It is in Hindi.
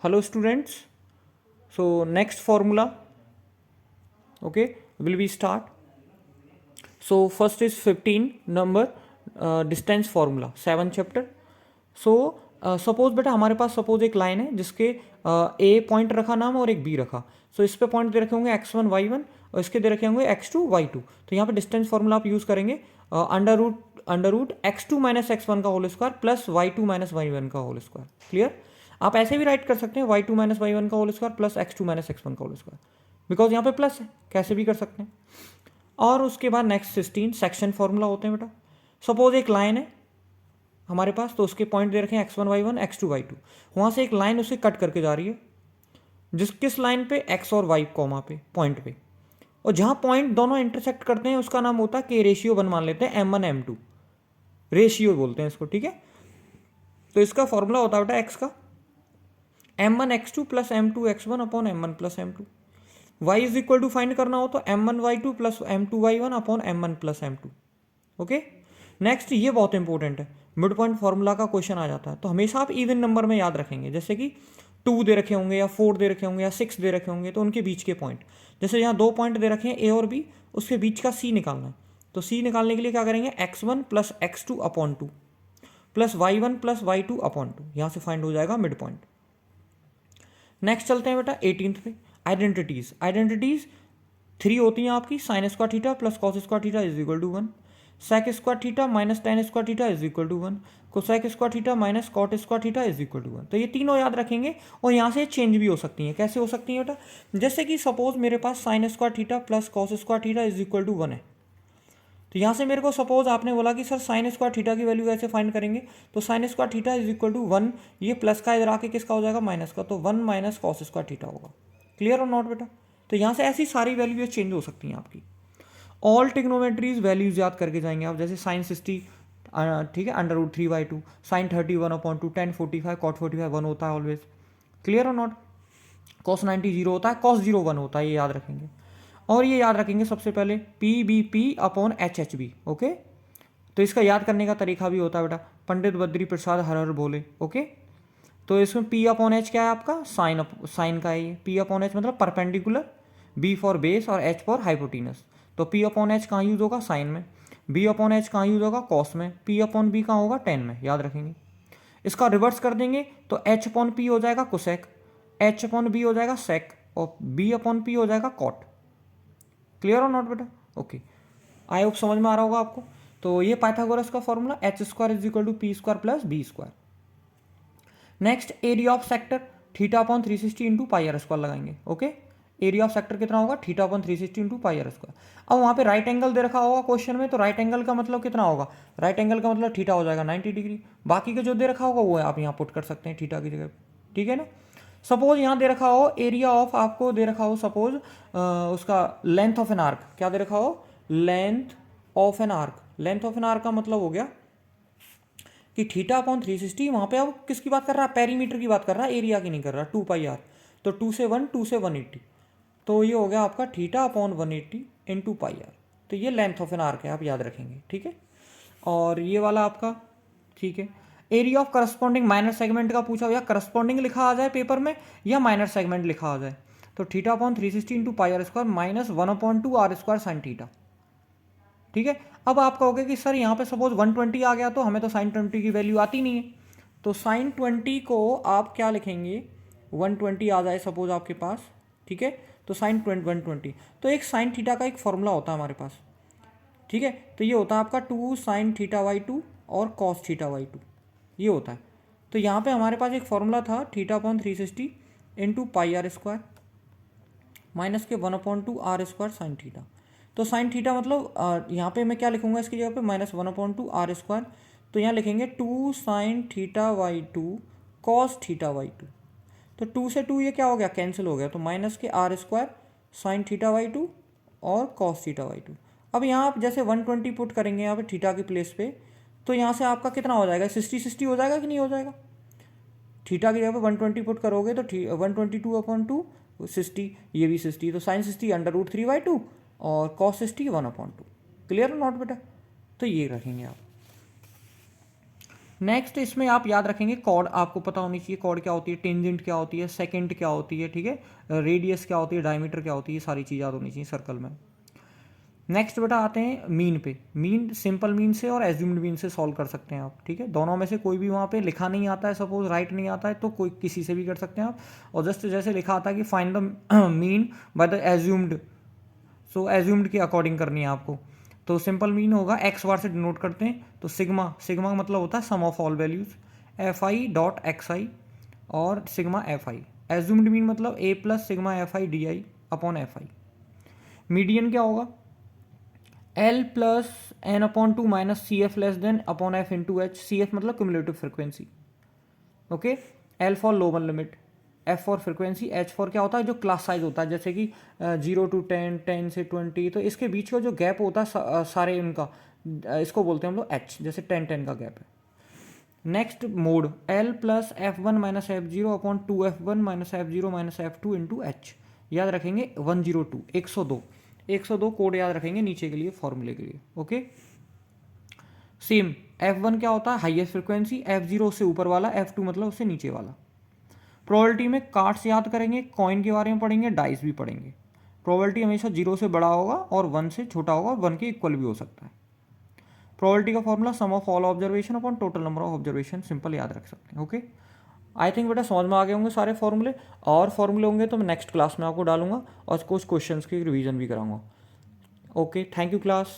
Hello students. So next formula, okay, will we start. So first is 15 number distance formula 7 chapter. So suppose बेटा हमारे पास सपोज एक लाइन है जिसके ए पॉइंट रखा नाम और एक बी रखा. सो इस पे पॉइंट दे रखे होंगे x1 y1 और इसके दे रखे होंगे x2 y2. तो यहाँ पे डिस्टेंस फॉर्मूला आप यूज़ करेंगे under root x2 minus x1 का whole square plus y2 minus y1 का होल स्क्वायर. क्लियर. आप ऐसे भी राइट कर सकते हैं y2 माइनस y1 का whole square plus x2 minus x1 का होल स्क्वायर, बिकॉज यहाँ पे प्लस है, कैसे भी कर सकते हैं. और उसके बाद नेक्स्ट 16 सेक्शन फॉर्मूला होते हैं बेटा. सपोज एक लाइन है हमारे पास, तो उसके पॉइंट दे रखे हैं x1 y1 x2 y2. वहाँ से एक लाइन उसे कट करके जा रही है किस लाइन पे, x और y कॉमा पे पॉइंट पे, और जहाँ पॉइंट दोनों इंटरसेक्ट करते हैं उसका नाम होता है के रेशियो वन मान लेते हैं, m1 m2 रेशियो बोलते हैं इसको. ठीक है. तो इसका फॉर्मूला होता है बेटा x का m1 x2 plus m2 x1 upon m1 plus m2. y is equal to find करना हो तो m1 y2 plus m2 y1 upon m1 plus m2. Okay. Next ये बहुत इंपॉर्टेंट है, मिड पॉइंट फॉर्मूला का क्वेश्चन आ जाता है तो हमेशा आप इवन नंबर में याद रखेंगे. जैसे कि 2 दे रखे होंगे या 4 दे रखे होंगे या 6 दे रखे होंगे तो उनके बीच के पॉइंट, जैसे यहाँ 2 पॉइंट दे रखे हैं ए और बी, उसके बीच का सी निकालना है. तो सी निकालने के लिए क्या करेंगे, x1 plus x2 upon 2 plus y1 plus y2 upon 2, यहाँ से फाइंड हो जाएगा मिड पॉइंट. नेक्स्ट चलते हैं बेटा 18th पे. आइडेंटिटीज 3 होती हैं आपकी. Sine square theta plus cos square theta is equal to 1, sec square theta minus tan square theta is equal to 1, cosec square theta minus cot square theta is equal to 1. तो ये तीनों याद रखेंगे और यहाँ से चेंज भी हो सकती हैं. कैसे हो सकती हैं बेटा, जैसे कि सपोज मेरे पास sine square theta plus cos square theta is equal to 1 है. तो यहाँ से मेरे को सपोज आपने बोला कि सर साइन स्क्वायर थीटा की वैल्यू कैसे फाइंड करेंगे, तो sine square theta is equal to 1, ये प्लस का इधर आके किसका हो जाएगा, माइनस का, तो 1 माइनस कॉस स्क्वायर थीटा होगा. क्लियर और नॉट बेटा. तो यहाँ से ऐसी सारी वैल्यूज चेंज हो सकती हैं आपकी. ऑल टिग्नोमेट्रीज वैल्यूज याद करके जाएंगे आप, जैसे साइन 60, ठीक है, under root 3/2, sine 30 1/2, tan 45, cot 45 1 होता है ऑलवेज. क्लियर और नॉट. कॉस 90 0 होता है, कॉस 0 1 होता है, ये याद रखेंगे. और ये याद रखेंगे सबसे पहले PBP अपॉन HHB. ओके. तो इसका याद करने का तरीका भी होता है बेटा, पंडित बद्री प्रसाद हर हर बोले. ओके. तो इसमें P अपॉन H क्या है आपका, साइन का है ये. P अपॉन H मतलब परपेंडिकुलर, B फॉर बेस और H फॉर हाइपोटीनस. तो P अपॉन H कहाँ यूज होगा, साइन में. B अपॉन H कहाँ यूज होगा, कॉस में. P अपॉन B कहाँ होगा, टेन में. याद रखेंगे. इसका रिवर्स कर देंगे तो H अपॉन P हो जाएगा कोसेक, H अपॉन B हो जाएगा सेक और B अपॉन P हो जाएगा कॉट. क्लियर और नॉट बेटा. ओके. आई होप समझ में आ रहा होगा आपको. तो ये पाइथागोरस का formula h square is equal to p square plus b square. Next area of sector theta upon 360 into pi r square लगाएंगे. ओके. एरिया ऑफ सेक्टर कितना होगा, theta upon 360 into pi r square. अब वहाँ पे राइट एंगल दे रखा होगा क्वेश्चन में, तो राइट एंगल का मतलब कितना होगा, राइट एंगल का मतलब थीटा हो जाएगा 90 डिग्री. बाकी का जो दे रखा होगा वो आप यहाँ पुट कर सकते हैं थीटा की जगह. ठीक है ना. सपोज यहाँ दे रखा हो एरिया ऑफ, आपको दे रखा हो सपोज उसका लेंथ ऑफ एन आर्क, क्या दे रखा हो, length of an arc. Length of an arc का मतलब हो गया कि थीटा अपॉन 360, वहाँ पे अब किसकी बात कर रहा है, पेरीमीटर की बात कर रहा है, एरिया की नहीं कर रहा. 2πr, तो 2 से 1, 2 से 180, तो ये हो गया आपका theta upon 180 into pi r. तो ये लेंथ ऑफ एन आर्क है, आप याद रखेंगे. ठीक है. और ये वाला आपका, ठीक है, area of corresponding minor segment का पूछा हो, या करस्पॉन्डिंग लिखा आ जाए पेपर में या माइनर सेगमेंट लिखा आ जाए, तो theta upon 360 into pi r square minus 1/2 r square sine theta. ठीक है. अब आप कहोगे कि सर यहाँ पे सपोज 120 आ गया तो हमें तो साइन 20 की वैल्यू आती नहीं है, तो साइन 20 को आप क्या लिखेंगे, 120 आ जाए सपोज आपके पास. ठीक है. तो साइन 120, तो एक साइन थीटा का एक फॉर्मूला होता है हमारे पास. ठीक है. तो ये होता है आपका 2 साइन थीटा y2 और कॉस थीटा y2, ये होता है. तो यहाँ पे हमारे पास एक फॉर्मूला था theta upon 360 into pi r square minus के 1/2 आर स्क्वायर साइन थीटा. तो साइन थीटा मतलब यहाँ पे मैं क्या लिखूंगा इसकी जगह पे, माइनस 1/2 आर स्क्वायर. तो यहाँ लिखेंगे 2 sine theta y2 cos theta y2. तो 2 से 2 ये क्या हो गया, कैंसिल हो गया, तो माइनस के are square sine theta y2 और कॉस थीटा y2. अब यहाँ आप जैसे 120 पुट करेंगे यहाँ पे थीटा की प्लेस पे, तो यहाँ से आपका कितना हो जाएगा, 60 हो जाएगा कि नहीं हो जाएगा. थीटा की जगह पे 120 पुट करोगे तो 122/2 60, ये भी 60, तो साइन 60 अंडर रूट 3/2 और कॉस 60 1/2. क्लियर नॉट बेटा. तो ये रखेंगे आप. नेक्स्ट इसमें आप याद रखेंगे कॉर्ड, आपको पता होनी चाहिए कॉर्ड क्या होती है, टेंजेंट क्या होती है, सेकेंड क्या होती है, ठीक है, रेडियस क्या होती है, डायमीटर क्या होती है, ये सारी चीज़ याद होनी चाहिए सर्कल में। नेक्स्ट बेटा आते हैं मीन पे। मीन सिंपल मीन से और एज्यूम्ड मीन से सॉल्व कर सकते हैं आप, ठीक है। दोनों में से कोई भी वहाँ पे लिखा नहीं आता है, सपोज राइट नहीं आता है, तो कोई किसी से भी कर सकते हैं आप। और जस्ट जैसे लिखा आता है कि find the mean by the assumed, so assumed के अकॉर्डिंग करनी है आपको। तो सिंपल मीन होगा एक्स बार से डिनोट करते हैं, तो सिग्मा, सिग्मा का मतलब होता है sum of all values, F I dot X I और sigma F I. Assumed mean मतलब A plus sigma F I D I upon F I. Median क्या होगा, L plus N upon two minus C F less than upon F into H. C F मतलब cumulative frequency, okay. L for lower limit, F for frequency, H for क्या होता है जो क्लास साइज होता है, जैसे कि 0 to 10, 10 से 20, तो इसके बीच का जो गैप होता है सारे इनका, इसको बोलते हैं हम लोग एच, जैसे 10 10 का गैप है। Next mode, L plus F one minus F zero upon 2f1 minus F zero minus F two into H. याद रखेंगे 102, 102, 102 कोड याद रखेंगे नीचे के लिए फॉर्मूले के लिए, ओके। सेम F1 क्या होता है हाईएस्ट फ्रिक्वेंसी, F0 उससे ऊपर वाला, F2 मतलब उससे नीचे वाला। प्रोबेबिलिटी में कार्ड्स याद करेंगे, कॉइन के बारे में पढ़ेंगे, डाइस भी पढ़ेंगे। प्रोबेबिलिटी हमेशा 0 से बड़ा होगा और 1 से छोटा होगा, 1 के इक्वल भी हो सकता है। प्रोबेबिलिटी का formula some of all observation upon total number of observation, simple याद रख सकते हैं, ओके। आई थिंक बेटा समझ में आ गए होंगे सारे फॉर्मूले, और फॉर्मूले होंगे तो मैं नेक्स्ट क्लास में आपको डालूंगा और कुछ क्वेश्चंस की रिवीजन भी कराऊंगा। Okay, thank you class.